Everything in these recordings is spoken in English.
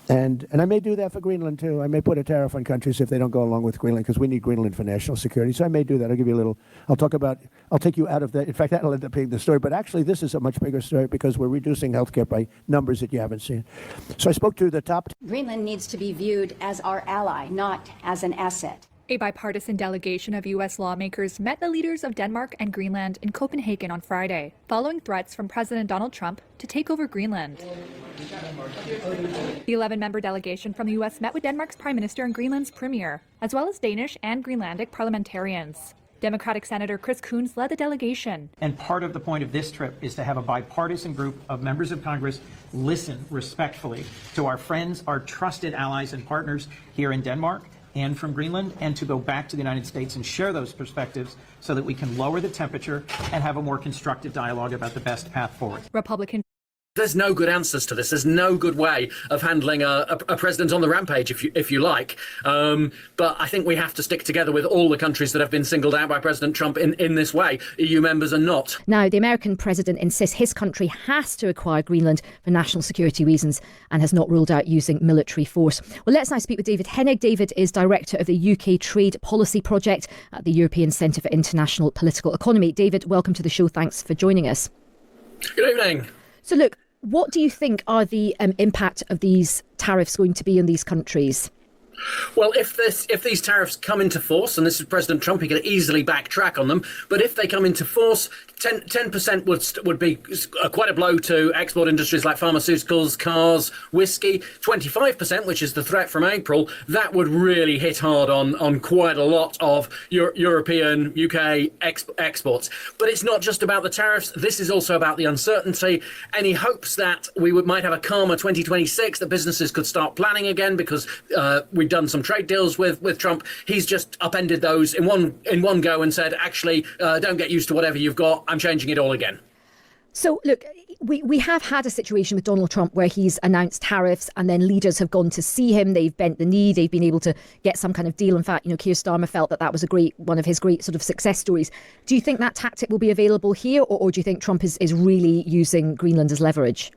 And I may do that for Greenland, too. I may put a tariff on countries if they don't go along with Greenland, because we need Greenland for national security. So I may do that. I'll give you a little, I'll take you out of that. In fact, that'll end up being the story. But actually, this is a much bigger story because we're reducing healthcare by numbers that you haven't seen. So I spoke to the top. Greenland needs to be viewed as our ally, not as an asset. A bipartisan delegation of U.S. lawmakers met the leaders of Denmark and Greenland in Copenhagen on Friday, following threats from President Donald Trump to take over Greenland. The 11-member delegation from the U.S. met with Denmark's Prime Minister and Greenland's Premier, as well as Danish and Greenlandic parliamentarians. Democratic Senator Chris Coons led the delegation. And part of the point of this trip is to have a bipartisan group of members of Congress listen respectfully to our friends, our trusted allies and partners here in Denmark and from Greenland, and to go back to the United States and share those perspectives so that we can lower the temperature and have a more constructive dialogue about the best path forward. Republican There's no good answers to this. There's no good way of handling a president on the rampage, if you like. But I think we have to stick together with all the countries that have been singled out by President Trump in this way. EU members are not. Now, the American president insists his country has to acquire Greenland for national security reasons and has not ruled out using military force. Well, let's now speak with David Hennig. David is director of the UK Trade Policy Project at the European Centre for International Political Economy. David, welcome to the show. Thanks for joining us. Good evening. So look, what do you think are the impact of these tariffs going to be on these countries? Well, if these tariffs come into force, and this is President Trump, he could easily backtrack on them. But if they come into force, 10% would be quite a blow to export industries like pharmaceuticals, cars, whiskey. 25%, which is the threat from April, that would really hit hard on quite a lot of European, UK exports. But it's not just about the tariffs. This is also about the uncertainty. Any hopes that we might have a calmer 2026, that businesses could start planning again because we've done some trade deals with Trump. He's just upended those in one go and said, actually, don't get used to whatever you've got. I'm changing it all again. So, look, we have had a situation with Donald Trump where he's announced tariffs and then leaders have gone to see him. They've bent the knee. They've been able to get some kind of deal. In fact, Keir Starmer felt that was one of his great sort of success stories. Do you think that tactic will be available here, or do you think Trump is really using Greenland as leverage?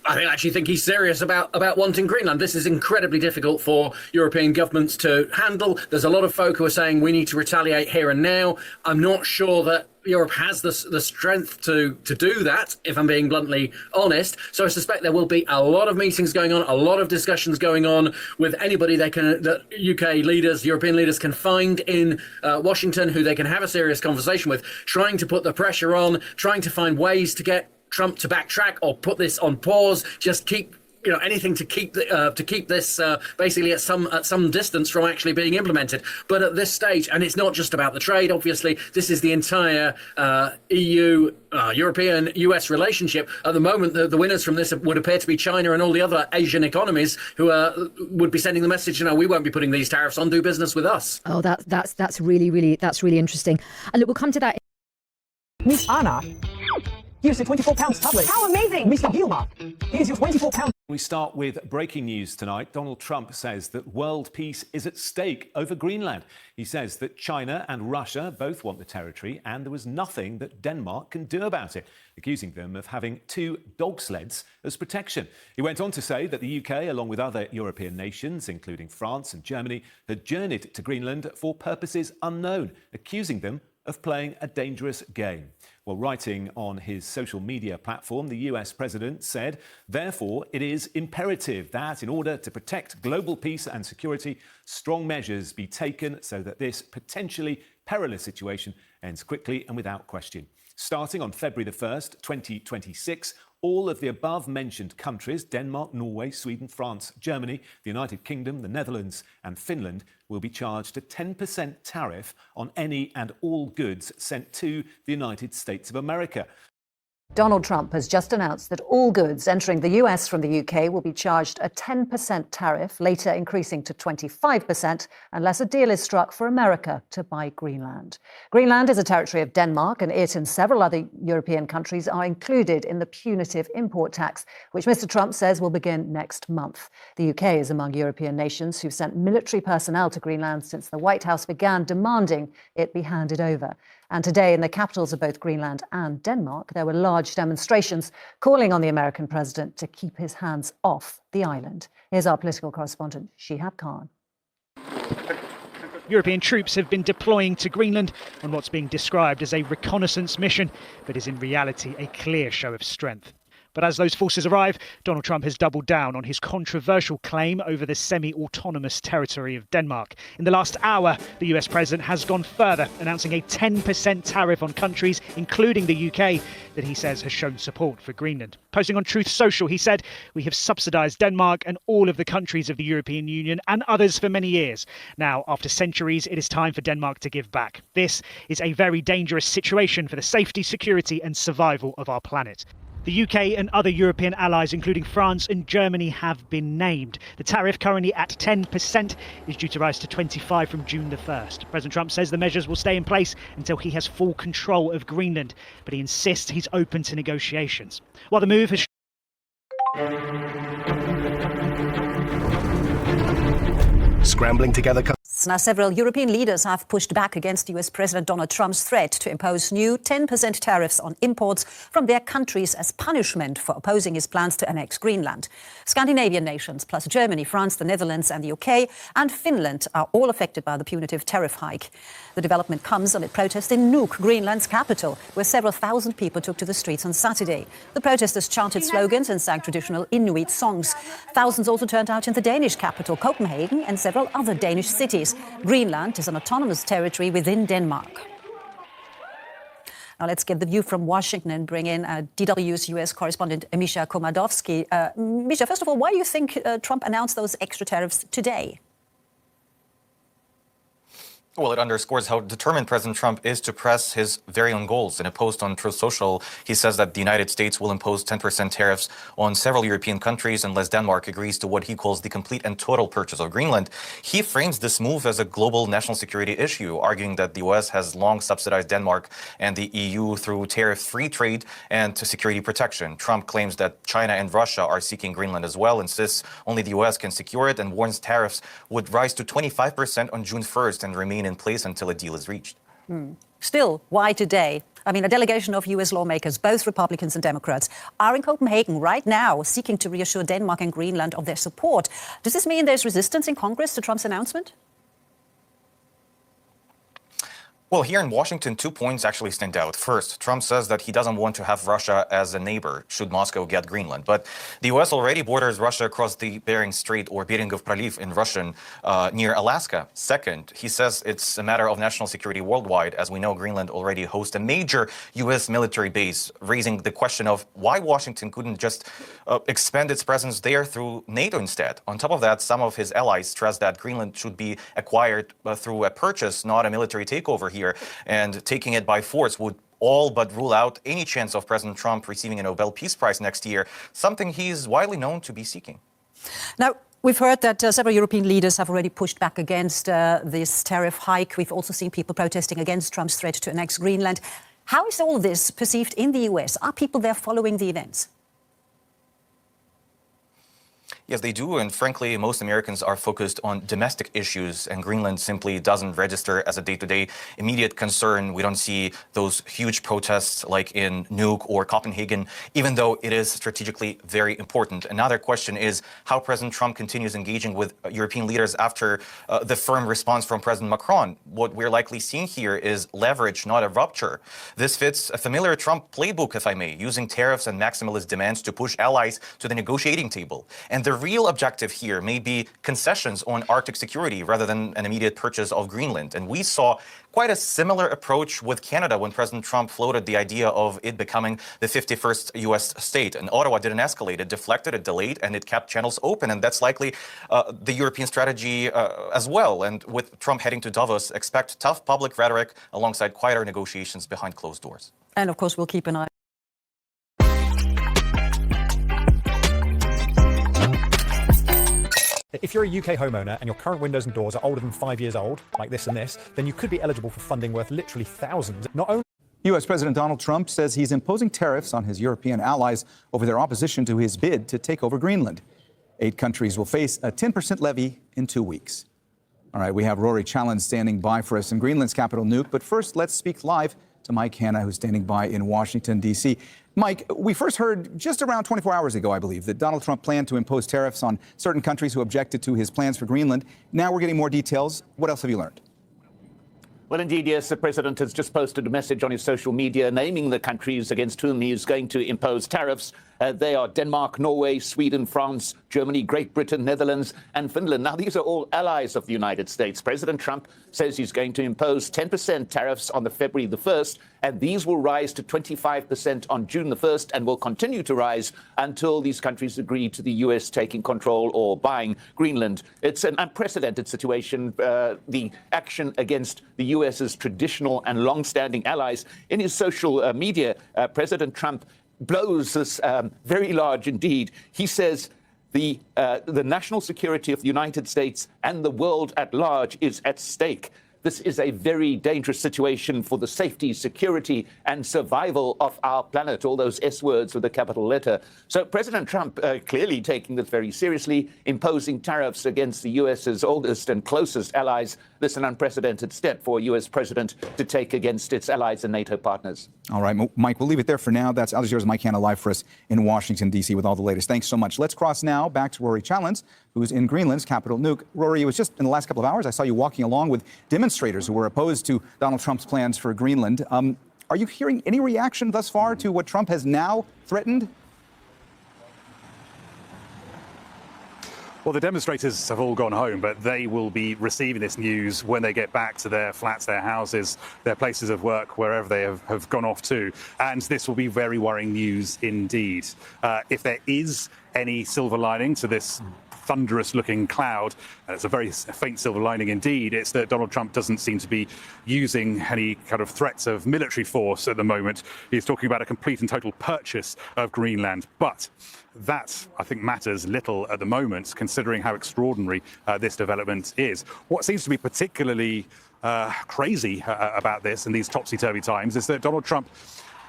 I actually think he's serious about wanting Greenland. This is incredibly difficult for European governments to handle. There's a lot of folk who are saying we need to retaliate here and now. I'm not sure that Europe has the strength to do that, if I'm being bluntly honest. So I suspect there will be a lot of meetings going on, a lot of discussions going on with anybody that UK leaders, European leaders can find in Washington, who they can have a serious conversation with, trying to put the pressure on, trying to find ways to get Trump to backtrack or put this on pause, just keep anything to keep this basically at some distance from actually being implemented. But at this stage, and it's not just about the trade, obviously, this is the entire EU, European, US relationship. At the moment, the winners from this would appear to be China and all the other Asian economies who would be sending the message, we won't be putting these tariffs on, do business with us. Oh, that's really interesting. And look, we'll come to that. Miss Anna, here's your £24 tablet. How amazing! Mr. Gilmar, here's your £24. We start with breaking news tonight. Donald Trump says that world peace is at stake over Greenland. He says that China and Russia both want the territory and there was nothing that Denmark can do about it, accusing them of having 2 dog sleds as protection. He went on to say that the UK, along with other European nations, including France and Germany, had journeyed to Greenland for purposes unknown, accusing them of playing a dangerous game. Well, writing on his social media platform, the US president said, therefore, it is imperative that in order to protect global peace and security, strong measures be taken so that this potentially perilous situation ends quickly and without question. Starting on February the 1st, 2026, all of the above-mentioned countries, Denmark, Norway, Sweden, France, Germany, the United Kingdom, the Netherlands and Finland, will be charged a 10% tariff on any and all goods sent to the United States of America. Donald Trump has just announced that all goods entering the US from the UK will be charged a 10% tariff, later increasing to 25% unless a deal is struck for America to buy Greenland. Greenland is a territory of Denmark, and it and several other European countries are included in the punitive import tax, which Mr. Trump says will begin next month. The UK is among European nations who've sent military personnel to Greenland since the White House began demanding it be handed over. And today, in the capitals of both Greenland and Denmark, there were large demonstrations calling on the American president to keep his hands off the island. Here's our political correspondent, Shihab Khan. European troops have been deploying to Greenland on what's being described as a reconnaissance mission, but is in reality a clear show of strength. But as those forces arrive, Donald Trump has doubled down on his controversial claim over the semi-autonomous territory of Denmark. In the last hour, the US president has gone further, announcing a 10% tariff on countries, including the UK, that he says has shown support for Greenland. Posting on Truth Social, he said, "We have subsidised Denmark and all of the countries of the European Union and others for many years. Now, after centuries, it is time for Denmark to give back. This is a very dangerous situation for the safety, security and survival of our planet." The UK and other European allies, including France and Germany, have been named. The tariff, currently at 10%, is due to rise to 25% from June the 1st. President Trump says the measures will stay in place until he has full control of Greenland, but he insists he's open to negotiations. While the move has scrambling together. Now, several European leaders have pushed back against US President Donald Trump's threat to impose new 10% tariffs on imports from their countries as punishment for opposing his plans to annex Greenland. Scandinavian nations, plus Germany, France, the Netherlands and the UK and Finland are all affected by the punitive tariff hike. The development comes amid protests in Nuuk, Greenland's capital, where several thousand people took to the streets on Saturday. The protesters chanted slogans and sang traditional Inuit songs. Thousands also turned out in the Danish capital, Copenhagen, and several other Danish cities. Greenland is an autonomous territory within Denmark. Now let's get the view from Washington and bring in DW's US correspondent Misha Komardovsky. Misha, first of all, why do you think Trump announced those extra tariffs today? Well, it underscores how determined President Trump is to press his very own goals. In a post on Truth Social, he says that the United States will impose 10% tariffs on several European countries unless Denmark agrees to what he calls the complete and total purchase of Greenland. He frames this move as a global national security issue, arguing that the U.S. has long subsidized Denmark and the EU through tariff-free trade and security protection. Trump claims that China and Russia are seeking Greenland as well, insists only the U.S. can secure it, and warns tariffs would rise to 25% on June 1st and remain in place until a deal is reached. Still, why today? I mean, a delegation of US lawmakers, both Republicans and Democrats, are in Copenhagen right now seeking to reassure Denmark and Greenland of their support. Does this mean there's resistance in Congress to Trump's announcement? Well, here in Washington, 2 points actually stand out. First, Trump says that he doesn't want to have Russia as a neighbor should Moscow get Greenland. But the U.S. already borders Russia across the Bering Strait, or Beringov Praliv in Russian, near Alaska. Second, he says it's a matter of national security worldwide. As we know, Greenland already hosts a major U.S. military base, raising the question of why Washington couldn't just expand its presence there through NATO instead. On top of that, some of his allies stress that Greenland should be acquired through a purchase, not a military takeover here. And taking it by force would all but rule out any chance of President Trump receiving a Nobel Peace Prize next year, something he is widely known to be seeking. Now, we've heard that several European leaders have already pushed back against this tariff hike. We've also seen people protesting against Trump's threat to annex Greenland. How is all this perceived in the US? Are people there following the events? Yes, they do. And frankly, most Americans are focused on domestic issues, and Greenland simply doesn't register as a day-to-day immediate concern. We don't see those huge protests like in Nuuk or Copenhagen, even though it is strategically very important. Another question is how President Trump continues engaging with European leaders after the firm response from President Macron. What we're likely seeing here is leverage, not a rupture. This fits a familiar Trump playbook, if I may, using tariffs and maximalist demands to push allies to the negotiating table. And the real objective here may be concessions on Arctic security rather than an immediate purchase of Greenland. And we saw quite a similar approach with Canada when President Trump floated the idea of it becoming the 51st U.S. state. And Ottawa didn't escalate. It deflected, it delayed, and it kept channels open. And that's likely the European strategy as well. And with Trump heading to Davos, expect tough public rhetoric alongside quieter negotiations behind closed doors. And of course, we'll keep an eye If you're a UK homeowner and your current windows and doors are older than 5 years old, like this and this, then you could be eligible for funding worth literally thousands. Not only U.S. President Donald Trump says he's imposing tariffs on his European allies over their opposition to his bid to take over Greenland. 8 countries will face a 10% levy in 2 weeks. All right, we have Rory Challen standing by for us in Greenland's capital, Nuuk. But first, let's speak live to Mike Hanna, who's standing by in Washington, D.C. Mike, we first heard just around 24 hours ago, I believe, that Donald Trump planned to impose tariffs on certain countries who objected to his plans for Greenland. Now we're getting more details. What else have you learned? Well, indeed, yes, the president has just posted a message on his social media naming the countries against whom he is going to impose tariffs. They are Denmark, Norway, Sweden, France, Germany, Great Britain, Netherlands, and Finland. Now, these are all allies of the United States. President Trump says he's going to impose 10% tariffs on the February the 1st, and these will rise to 25% on June the 1st and will continue to rise until these countries agree to the U.S. taking control or buying Greenland. It's an unprecedented situation, the action against the U.S.'s traditional and long-standing allies. In his social media, President Trump blows this very large indeed. He says the national security of the United States and the world at large is at stake. This is a very dangerous situation for the safety, security, and survival of our planet, all those S words with a capital letter. So President Trump clearly taking this very seriously, imposing tariffs against the U.S.'s oldest and closest allies. This is an unprecedented step for a U.S. president to take against its allies and NATO partners. All right, Mike, we'll leave it there for now. That's Al Jazeera's Mike Hanna live for us in Washington, D.C. with all the latest. Thanks so much. Let's cross now back to Rory Challen, who's in Greenland's capital, Nuuk. Rory, it was just in the last couple of hours I saw you walking along with demonstrators who were opposed to Donald Trump's plans for Greenland. Are you hearing any reaction thus far to what Trump has now threatened? Well, the demonstrators have all gone home, but they will be receiving this news when they get back to their flats, their houses, their places of work, wherever they have gone off to. And this will be very worrying news indeed. If there is any silver lining to this thunderous-looking cloud, and it's a very faint silver lining indeed, it's that Donald Trump doesn't seem to be using any kind of threats of military force at the moment. He's talking about a complete and total purchase of Greenland. But that, I think, matters little at the moment, considering how extraordinary this development is. What seems to be particularly crazy about this in these topsy-turvy times is that Donald Trump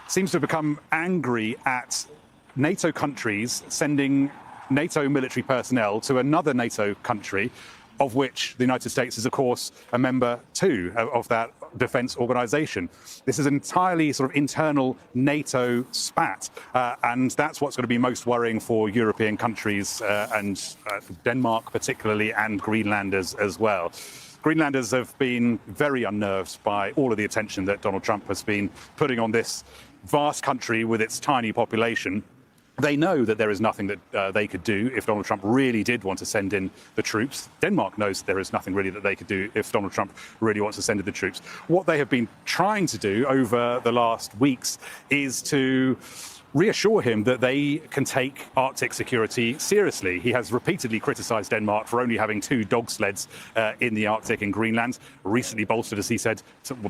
seems to have become angry at NATO countries sending NATO military personnel to another NATO country, of which the United States is, of course, a member too of that defense organization. This is an entirely sort of internal NATO spat, and that's what's going to be most worrying for European countries and Denmark particularly, and Greenlanders as well. Greenlanders have been very unnerved by all of the attention that Donald Trump has been putting on this vast country with its tiny population. They know that there is nothing that they could do if Donald Trump really did want to send in the troops. Denmark knows there is nothing really that they could do if Donald Trump really wants to send in the troops. What they have been trying to do over the last weeks is to reassure him that they can take Arctic security seriously. He has repeatedly criticised Denmark for only having 2 dog sleds in the Arctic in Greenland, recently bolstered, as he said,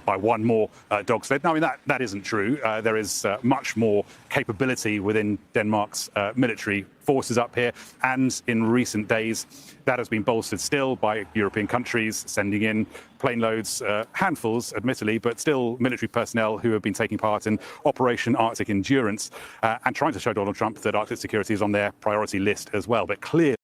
by 1 more dog sled. Now, I mean, that isn't true. There is much more capability within Denmark's military forces up here, and in recent days that has been bolstered still by European countries sending in plane loads, handfuls admittedly, but still military personnel who have been taking part in Operation Arctic Endurance and trying to show Donald Trump that Arctic security is on their priority list as well. But clearly